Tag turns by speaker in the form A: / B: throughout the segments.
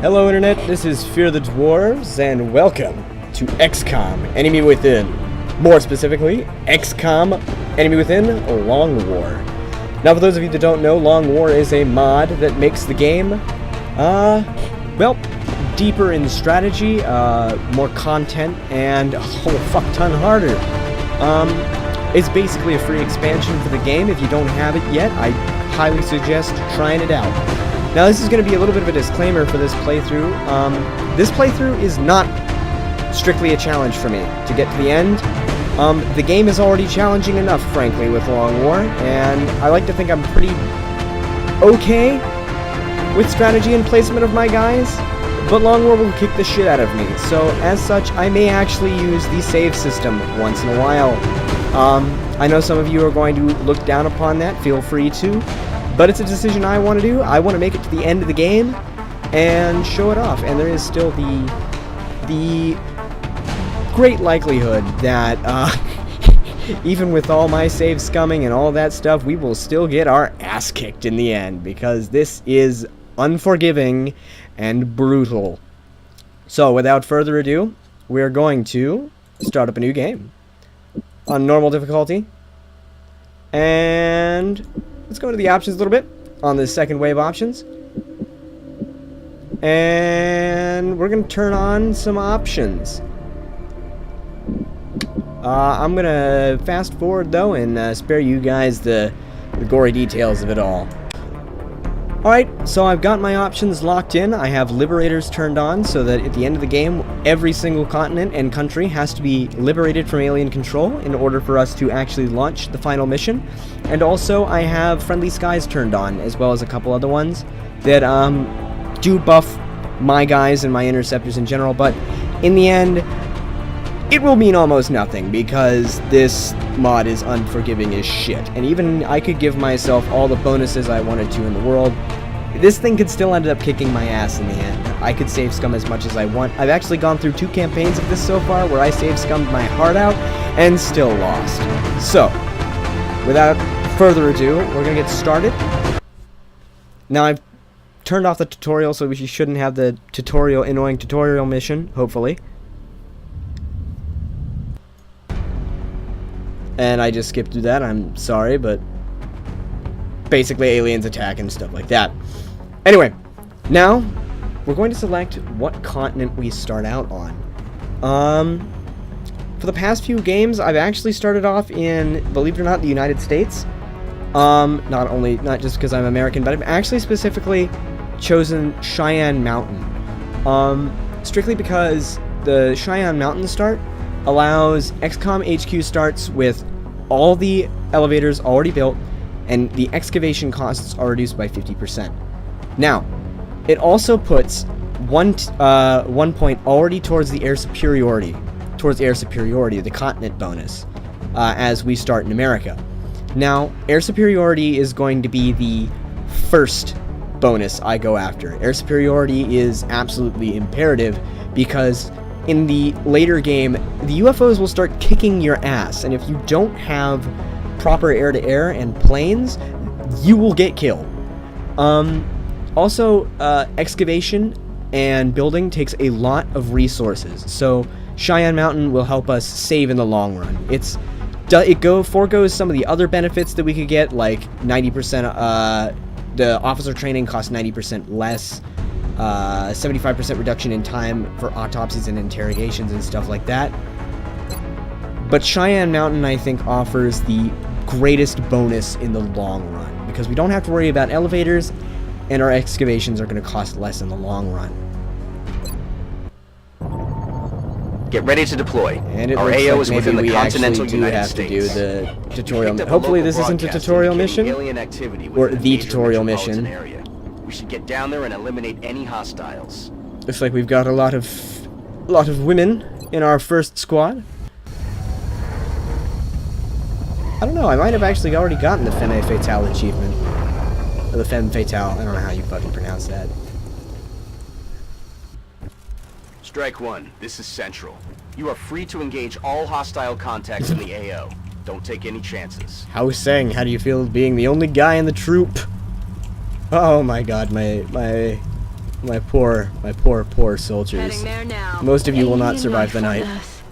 A: Hello Internet, this is Fear the Dwarves, and welcome to XCOM, Enemy Within. More specifically, XCOM, Enemy Within, Long War. Now for those of you that don't know, Long War is a mod that makes the game, well, deeper in strategy, more content, and a whole fuck ton harder. It's basically a free expansion for the game. If you don't have it yet, I highly suggest trying it out. Now this is going to be a little bit of a disclaimer for this playthrough. This playthrough is not strictly a challenge for me to get to the end. The game is already challenging enough, frankly, with Long War, and I like to think I'm pretty okay with strategy and placement of my guys, but Long War will kick the shit out of me. So as such, I may actually use the save system once in a while. I know some of you are going to look down upon that, feel free to. But it's a decision I want to do. I want to make it to the end of the game and show it off. And there is still the great likelihood that even with all my save scumming and all that stuff, we will still get our ass kicked in the end, because this is unforgiving and brutal. So without further ado, we're going to start up a new game on normal difficulty. And let's go to the options a little bit on the second wave options. And we're going to turn on some options. I'm going to fast forward though and spare you guys the gory details of it all. Alright, so I've got my options locked in. I have Liberators turned on so that at the end of the game, every single continent and country has to be liberated from alien control in order for us to actually launch the final mission. And also, I have Friendly Skies turned on, as well as a couple other ones that do buff my guys and my interceptors in general, but in the end, it will mean almost nothing, because this mod is unforgiving as shit. And even I could give myself all the bonuses I wanted to in the world, this thing could still end up kicking my ass in the end. I could save scum as much as I want. I've actually gone through 2 campaigns of this so far where I save scummed my heart out and still lost. So, without further ado, we're gonna get started. Now I've turned off the tutorial, so we shouldn't have the annoying tutorial mission, hopefully. And I just skipped through that, I'm sorry, but basically aliens attack and stuff like that. Anyway, now we're going to select what continent we start out on. For the past few games, I've actually started off in, believe it or not, the United States. Not just because I'm American, but I've actually specifically chosen Cheyenne Mountain. Strictly because the Cheyenne Mountain start allows XCOM HQ starts with all the elevators already built, and the excavation costs are reduced by 50%. Now, it also puts one point already towards the air superiority, the continent bonus, as we start in America. Now, air superiority is going to be the first bonus I go after. Air superiority is absolutely imperative, because in the later game, the UFOs will start kicking your ass, and if you don't have proper air-to-air and planes, you will get killed. Also, excavation and building takes a lot of resources, so Cheyenne Mountain will help us save in the long run. It foregoes some of the other benefits that we could get, like 90%, the officer training costs 90% less, 75% reduction in time for autopsies and interrogations and stuff like that. But Cheyenne Mountain, I think, offers the greatest bonus in the long run, because we don't have to worry about elevators, and our excavations are going to cost less in the long run.
B: Get ready to deploy.
A: And it
B: our
A: looks
B: AO
A: like
B: is within the continental United States.
A: To do the tutorial. Hopefully this isn't a tutorial mission, or the tutorial mission.
B: Area. We should get down there and eliminate any hostiles.
A: Looks like we've got a lot of women in our first squad. I don't know, I might have actually already gotten the Femme Fatale achievement. Or the Femme Fatale, I don't know how you fucking pronounce that.
B: Strike 1, this is Central. You are free to engage all hostile contacts in the AO. Don't take any chances.
A: How do you feel being the only guy in the troop? Oh my god, my My poor soldiers.
C: Heading there now.
A: Most of you will not
D: Alien
A: survive the
D: life on
A: night.
D: Earth.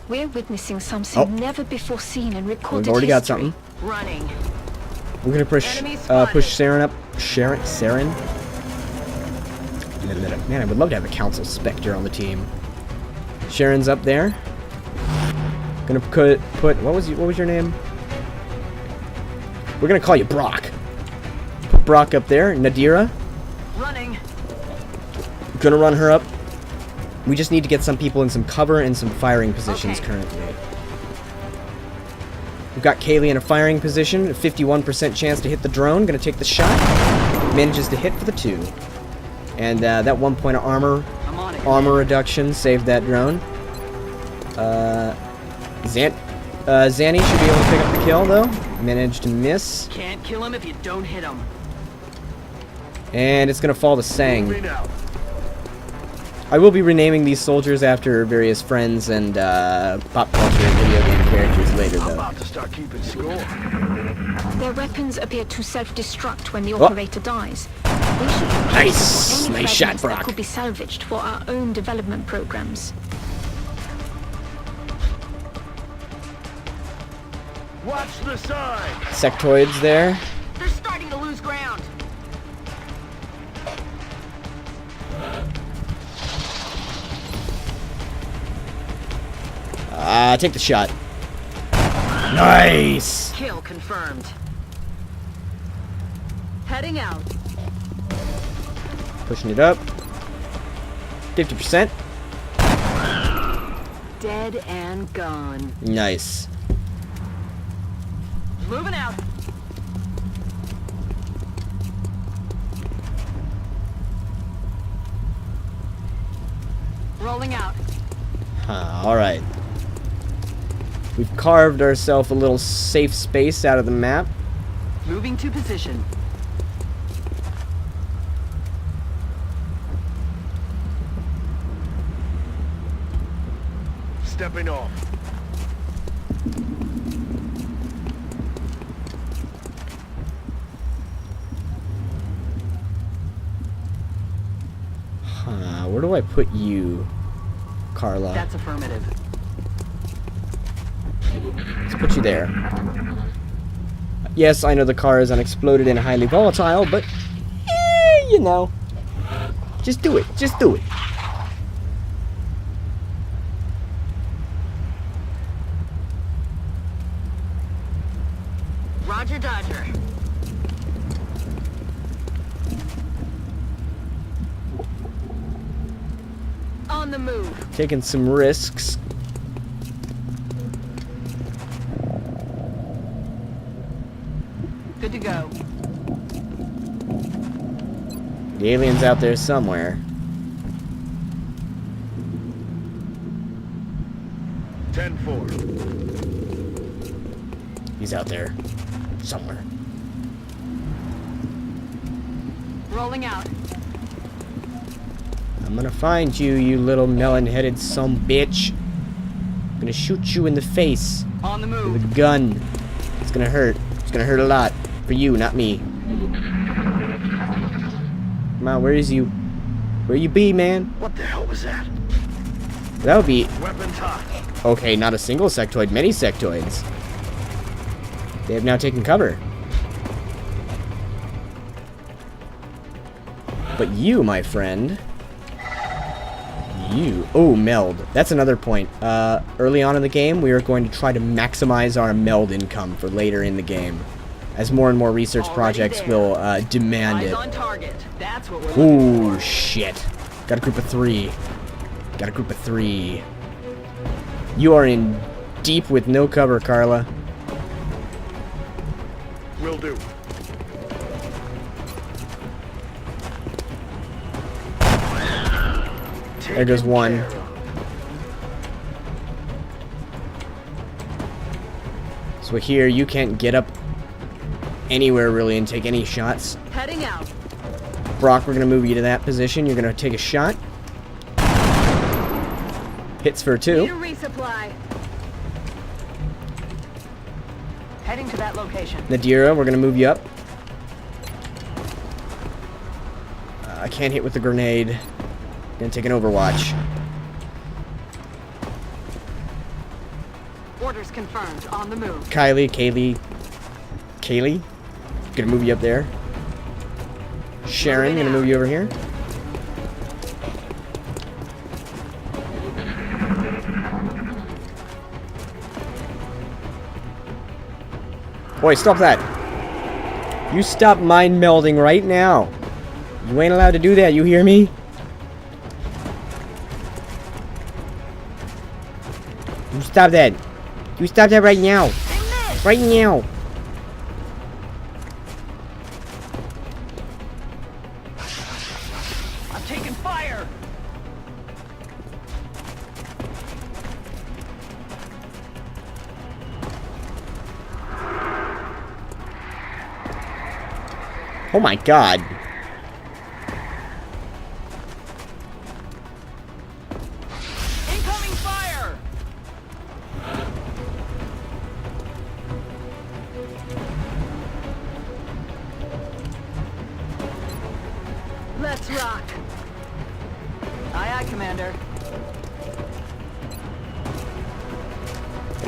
D: We're witnessing something never before seen in recorded
A: We've already got
D: history.
A: something.
C: Running.
A: We're gonna push
C: Enemy spotted.
A: Saren up. Saren. Man, I would love to have a Council Spectre on the team. Sharon's up there. Gonna put what was your name? We're gonna call you Brock. Put Brock up there. Nadira.
C: Running.
A: Gonna run her up. We just need to get some people in some cover and some firing positions
C: Okay.
A: currently. We've got Kaylee in a firing position, a 51% chance to hit the drone. Gonna take the shot. Manages to hit for the 2. And that 1 point of
C: I'm on it.
A: armor reduction saved that drone. Zanny should be able to pick up the kill though. Managed to miss.
C: Can't kill him if you don't hit him.
A: And it's gonna fall to Sang.
B: Moving out.
A: I will be renaming these soldiers after various friends and pop culture and video game characters later,
B: I'm
A: though.
B: about to start keeping score.
D: Their weapons appear to self-destruct when the
A: Oh.
D: operator dies. We should
A: Nice!
D: any
A: Nice shot,
D: fragments that
A: Brock.
D: could be salvaged for our own development programs.
B: Watch the side.
A: Sectoids there.
C: They're starting to lose ground.
A: Take the shot. Nice!
C: Kill confirmed. Heading out.
A: Pushing it up. 50%.
C: Dead and gone.
A: Nice.
C: Moving out. Rolling out.
A: Alright. We've carved ourselves a little safe space out of the map.
C: Moving to position.
B: Stepping off.
A: Where do I put you, Carla?
C: That's affirmative.
A: Let's put you there. Yes, I know the car is unexploded and highly volatile, but you know. Just do it. Just do it.
C: Roger Dodger. On the move.
A: Taking some risks.
C: Good to go.
A: The alien's out there somewhere.
B: 10-4.
A: He's out there somewhere.
C: Rolling out.
A: I'm gonna find you, you little melon-headed bitch. I'm gonna shoot you in the face
C: On the
A: with
C: move.
A: a gun. It's gonna hurt. It's gonna hurt a lot. For you, not me. Come on, where is you? Where you be, man?
B: What the hell was that?
A: That would be...
B: Weapons hot.
A: Okay, not a single sectoid, many sectoids. They have now taken cover. But you, my friend... You... Oh, meld. That's another point. Early on in the game, we are going to try to maximize our meld income for later in the game. As more and more research
C: Already
A: projects
C: there.
A: will demand
C: Eyes
A: it.
C: on target. That's what we're looking
A: Ooh, shit. Got a group of 3. Got a group of 3. You are in deep with no cover, Carla.
B: Will do.
A: There goes one. So here, you can't get up anywhere really and take any shots.
C: for. Heading out.
A: Brock, we're going to move you to that position. You're going to take a shot. Hits for
C: Need a
A: 2.
C: resupply. Heading to that location.
A: Nadira, we're going to move you up. I can't hit with the grenade. Gonna take an overwatch.
C: Orders confirmed. On the move.
A: Kaylee. Gonna move you up there. Sharon, gonna move you over here. Boy, stop that. You stop mind melding right now. You ain't allowed to do that, you hear me? You stop that. You stop that right now. Right now.
C: I'm taking fire.
A: Oh my god.
C: Incoming fire. Let's rock. Aye, aye, Commander.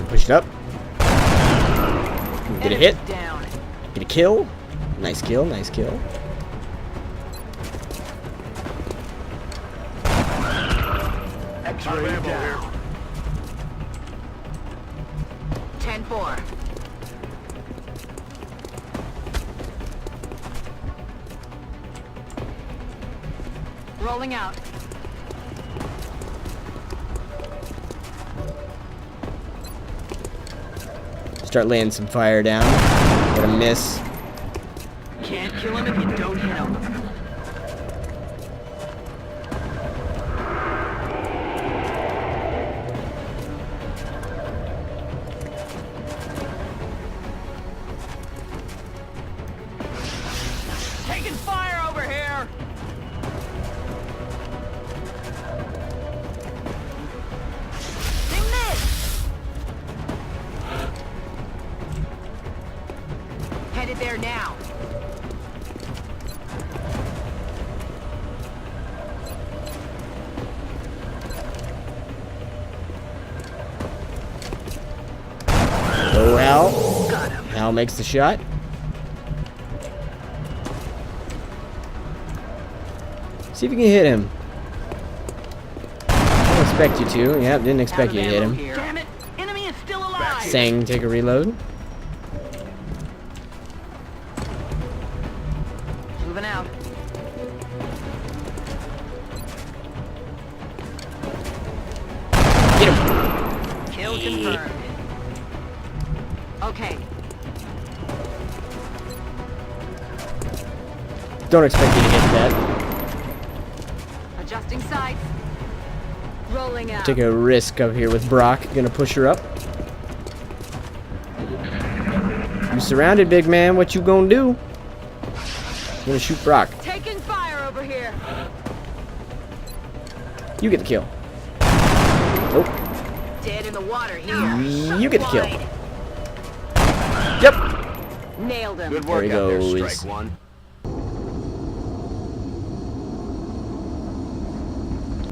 A: Push it up. Get a hit.
C: Enemy's down.
A: Get a kill. Nice kill, nice kill.
B: X-ray down.
C: 10-4. Rolling out.
A: Start laying some fire down. Gonna miss.
C: Can't kill him if you don't hit him. Taking fire over here! They missed! Headed there now.
A: Oh, Hal. Hal makes the shot. See if you can hit him. Didn't expect you to. Yep, didn't expect you to hit him.
C: Damn it! Enemy is still alive!
A: Sang, take a reload.
C: Moving out.
A: Get him.
C: Kill confirmed. Okay.
A: Don't expect you to hit that.
C: Adjusting sights. Rolling out.
A: Take a risk up here with Brock. Gonna push her up. You surrounded, big man. What you gonna do? Gonna shoot Brock.
C: Taking fire over here.
A: You get the kill. Nope.
C: Dead in the water here.
A: You get the kill.
C: Wide.
A: Yep.
C: Nailed him.
B: Good
A: There
B: work
A: he
B: out there,
A: goes.
B: Strike One.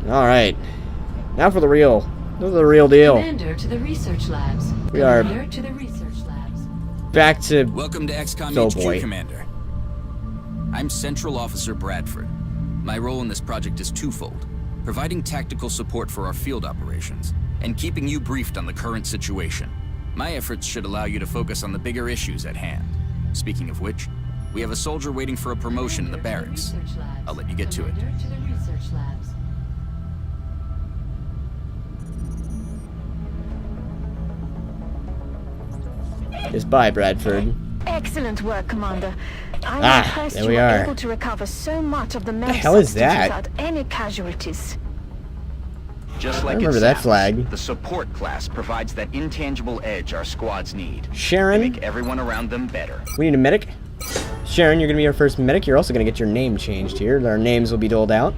A: All right. Now for the real. This is the real deal.
E: Commander to the research labs.
A: We are
E: Commander to the research labs.
A: back to.
F: Welcome to XCOM
A: Oh,
F: HQ,
A: boy.
F: Commander. I'm Central Officer Bradford. My role in this project is twofold: providing tactical support for our field operations, and keeping you briefed on the current situation. My efforts should allow you to focus on the bigger issues at hand. Speaking of which, we have a soldier waiting for a promotion in the barracks.
E: Research labs.
F: I'll let you get to it.
E: Commander to the research labs.
A: Just bye, Bradford.
D: Excellent work, Commander. I'm
A: Ah,
D: impressed
A: there
D: you
A: we
D: were
A: are.
D: able to recover so much of the
A: The
D: med
A: hell is
D: substance
A: that?
D: without any casualties.
B: Just like
A: remember
B: it
A: that
B: sounds,
A: flag.
B: The support class provides that intangible edge our squads need. They
A: Sharon,
B: make everyone around them better.
A: we need a medic. Sharon, you're gonna be our first medic. You're also gonna get your name changed here. Our names will be doled out.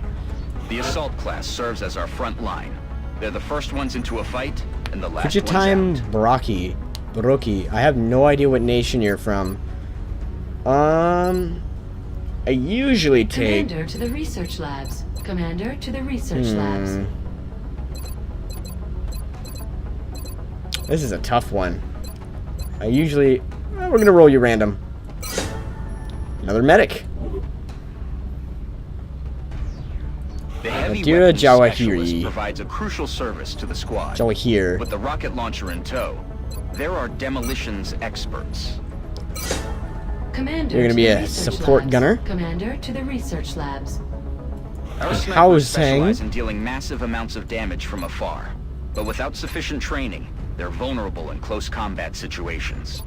B: The assault class serves as our front line. They're the first ones into a fight and the last
A: Could you
B: ones
A: time
B: out.
A: Brookie? I have no idea what nation you're from. I usually take...
E: Commander to the research labs. Commander to the research labs.
A: This is a tough one. I usually... we're gonna roll you random. Another medic.
B: The heavy
A: Adira
B: weapons
A: Jawahiri.
B: specialist provides a crucial service to the squad.
A: Jawahir.
B: With the rocket launcher in tow, there are demolitions experts.
E: Commander
A: You're gonna
E: to
A: be
E: the
A: a
E: research
A: support
E: labs.
A: gunner?
E: Commander to the research labs.
B: Our
A: How
B: snipers
A: is saying-
B: specialize in dealing massive amounts of damage from afar, but without sufficient training, they're vulnerable in close combat situations.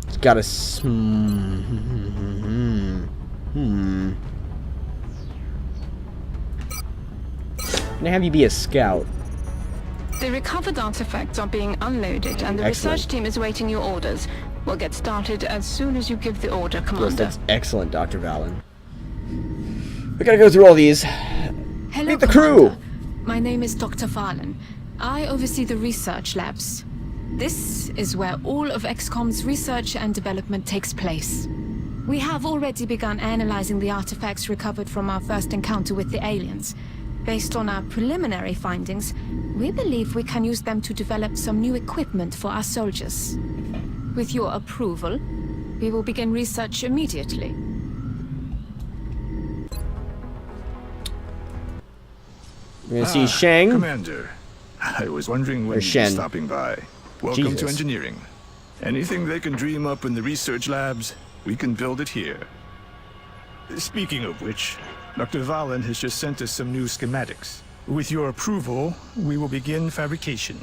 A: It's got a... I'm gonna have you be a scout.
D: The recovered artifacts are being unloaded, and the
A: Excellent.
D: research team is waiting your orders. We'll get started as soon as you give the order,
A: Yes,
D: Commander.
A: that's excellent, Dr. Valen. We gotta go through all these.
G: Hello,
A: Meet the crew!
G: Commander. My name is Dr. Valen. I oversee the research labs. This is where all of XCOM's research and development takes place. We have already begun analyzing the artifacts recovered from our first encounter with the aliens. Based on our preliminary findings, we believe we can use them to develop some new equipment for our soldiers. With your approval, we will begin research immediately.
A: We're gonna see Shang.
H: Commander, I was wondering when
A: Or
H: you'd be
A: Shen.
H: stopping by. Welcome
A: Jesus.
H: to engineering. Anything they can dream up in the research labs, we can build it here. Speaking of which, Dr. Valen has just sent us some new schematics. With your approval, we will begin fabrication.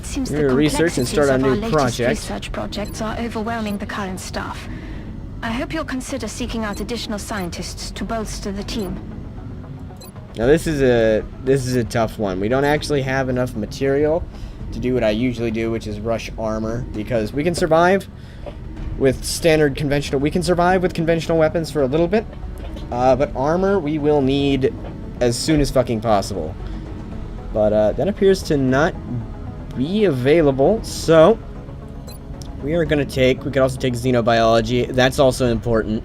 D: It seems
A: We're
D: the
A: gonna research and
D: complexities
A: start a
D: of our
A: new
D: latest
A: project.
D: research projects are overwhelming the current staff. I hope you'll consider seeking out additional scientists to bolster the team.
A: Now this is a tough one. We don't actually have enough material to do what I usually do, which is rush armor, because we can survive with standard conventional. We can survive with conventional weapons for a little bit, but armor we will need as soon as fucking possible. But that appears to not be available, so we are gonna take. We could also take xenobiology. That's also important.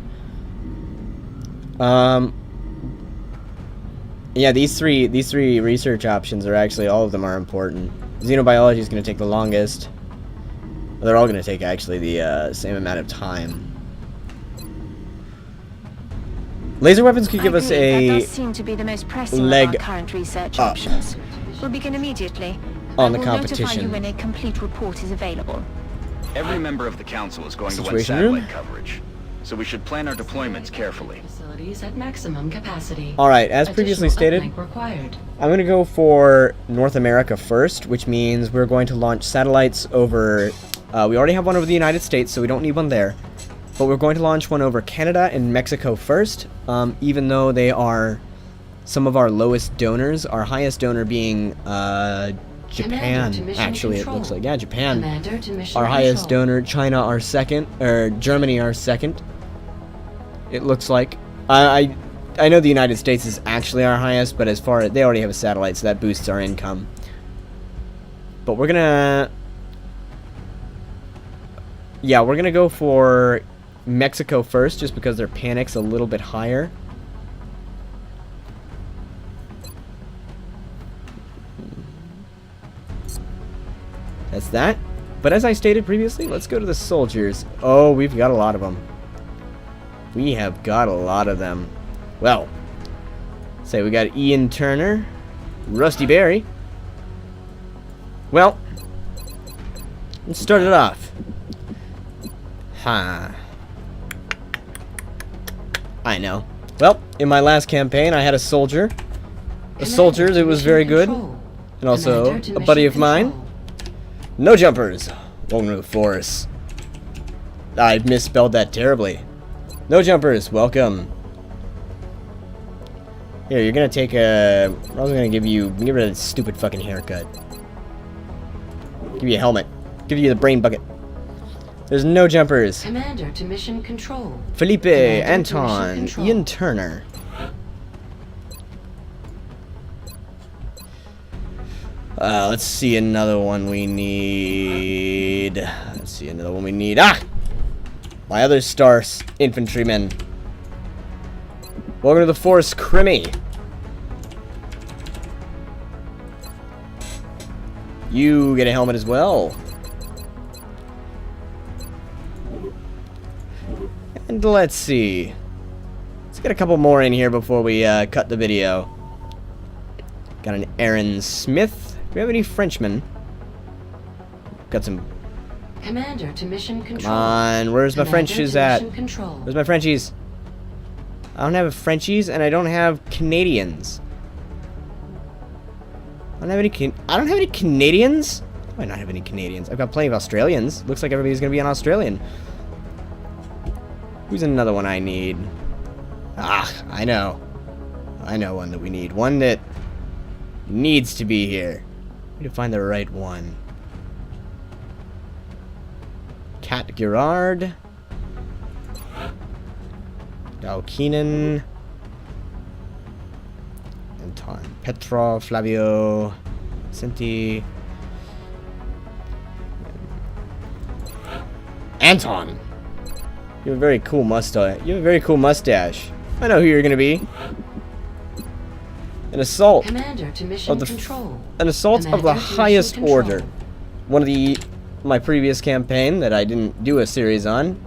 A: Yeah, these three research options are actually, all of them are important. Xenobiology is going to take the longest. They're all going to take actually the same amount of time. Laser weapons could give us
D: That
A: a
D: does seem to be the most pressing
A: leg
D: of our current research
A: up
D: options. We'll begin immediately.
A: on the
D: I will notify
A: competition.
D: you when a complete report is available.
B: Every member of the council is going to want
A: Situation room?
B: satellite coverage, so we should plan our deployments carefully.
E: Facilities at maximum capacity.
A: Alright, as previously stated,
E: Additional uplink required.
A: I'm going to go for North America first, which means we're going to launch satellites over... we already have one over the United States, so we don't need one there. But we're going to launch one over Canada and Mexico first, even though they are some of our lowest donors. Our highest donor being Japan,
E: Commander to mission
A: actually,
E: control.
A: it looks like. Yeah, Japan.
E: Commander to mission
A: Our highest
E: control.
A: donor, China our second, or Germany our second. It looks like. I know the United States is actually our highest, but as far as they already have a satellite, so that boosts our income. But we're gonna, yeah, we're gonna go for Mexico first, just because their panic's a little bit higher. That's that. But as I stated previously, let's go to the soldiers. Oh, we've got a lot of them. We have got a lot of them. Well, say we got Ian Turner, Rusty Berry. Well, let's start it off. Huh. I know. Well, in my last campaign, I had a soldier. A soldier that was very good. And also a buddy of mine. No jumpers. Welcome to the forest. I misspelled that terribly. No jumpers. Welcome. Here, you're gonna take a... I was gonna give you... Get rid of that stupid fucking haircut. Give you a helmet. Give you the brain bucket. There's no jumpers.
E: Commander to mission control.
A: Felipe,
E: Commander to
A: Anton,
E: mission control.
A: Ian Turner. Let's see another one we need. Let's see another one we need. Ah! My other star infantryman. Welcome to the Force, Crimmy. You get a helmet as well. And let's see. Let's get a couple more in here before we cut the video. Got an Aaron Smith. Do we have any Frenchmen? Got some.
E: Commander to mission control.
A: Come on, where's my
E: Commander
A: Frenchies
E: to
A: at?
E: mission control.
A: Where's my Frenchies? I don't have Frenchies, and I don't have Canadians. I don't have any Canadians? Why not have any Canadians? I've got plenty of Australians. Looks like everybody's gonna be an Australian. Who's another one I need? Ah, I know. I know one that we need. One that needs to be here. We need to find the right one. Kat Gerard. Dow Keenan. Anton Petrov, Flavio, Cinti. Anton! You have a very cool mustache. You have a very cool mustache. I know who you're gonna be. An assault.
E: Commander to mission control.
A: An assault of the highest order. One of my previous campaign that I didn't do a series on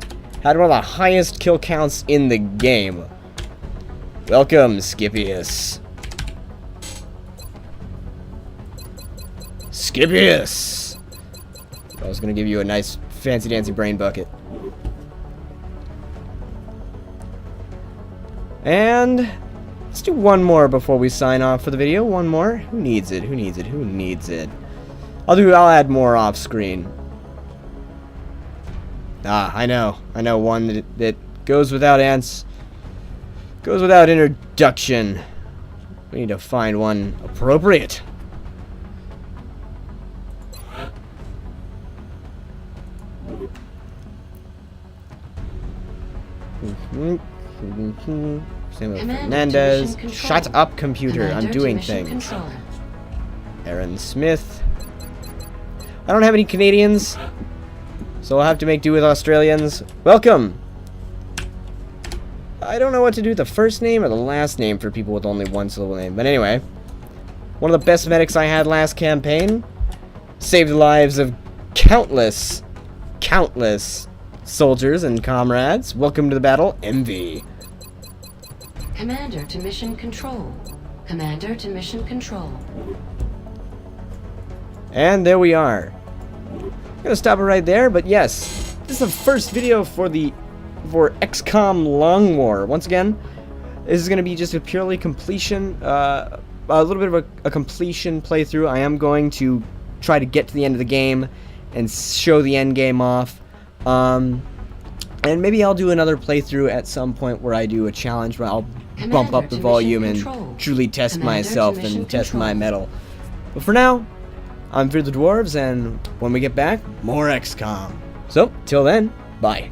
A: had one of the highest kill counts in the game. Welcome, Scipius. Scipius! I was gonna give you a nice fancy dancy brain bucket. And let's do one more before we sign off for the video. One more. Who needs it? Who needs it? Who needs it? I'll add more off screen. Ah, I know one that goes without introduction. We need to find one appropriate. Samuel Fernandez. Shut up, computer. I'm doing things. Aaron Smith. I don't have any Canadians, so I'll have to make do with Australians. Welcome. I don't know what to do with the first name or the last name for people with only one syllable name. But anyway, one of the best medics I had last campaign saved the lives of countless soldiers and comrades. Welcome to the battle, MV.
E: Commander to mission control. Commander to mission control.
A: And there we are. I'm gonna stop it right there, but yes, this is the first video for XCOM Long War. Once again, this is gonna be just a purely completion, a little bit of a completion playthrough. I am going to try to get to the end of the game and show the end game off. And maybe I'll do another playthrough at some point where I do a challenge where I'll bump up the volume and truly test myself and test my mettle. But for now, I'm Fear the Dwarves, and when we get back, more XCOM. So, till then, bye.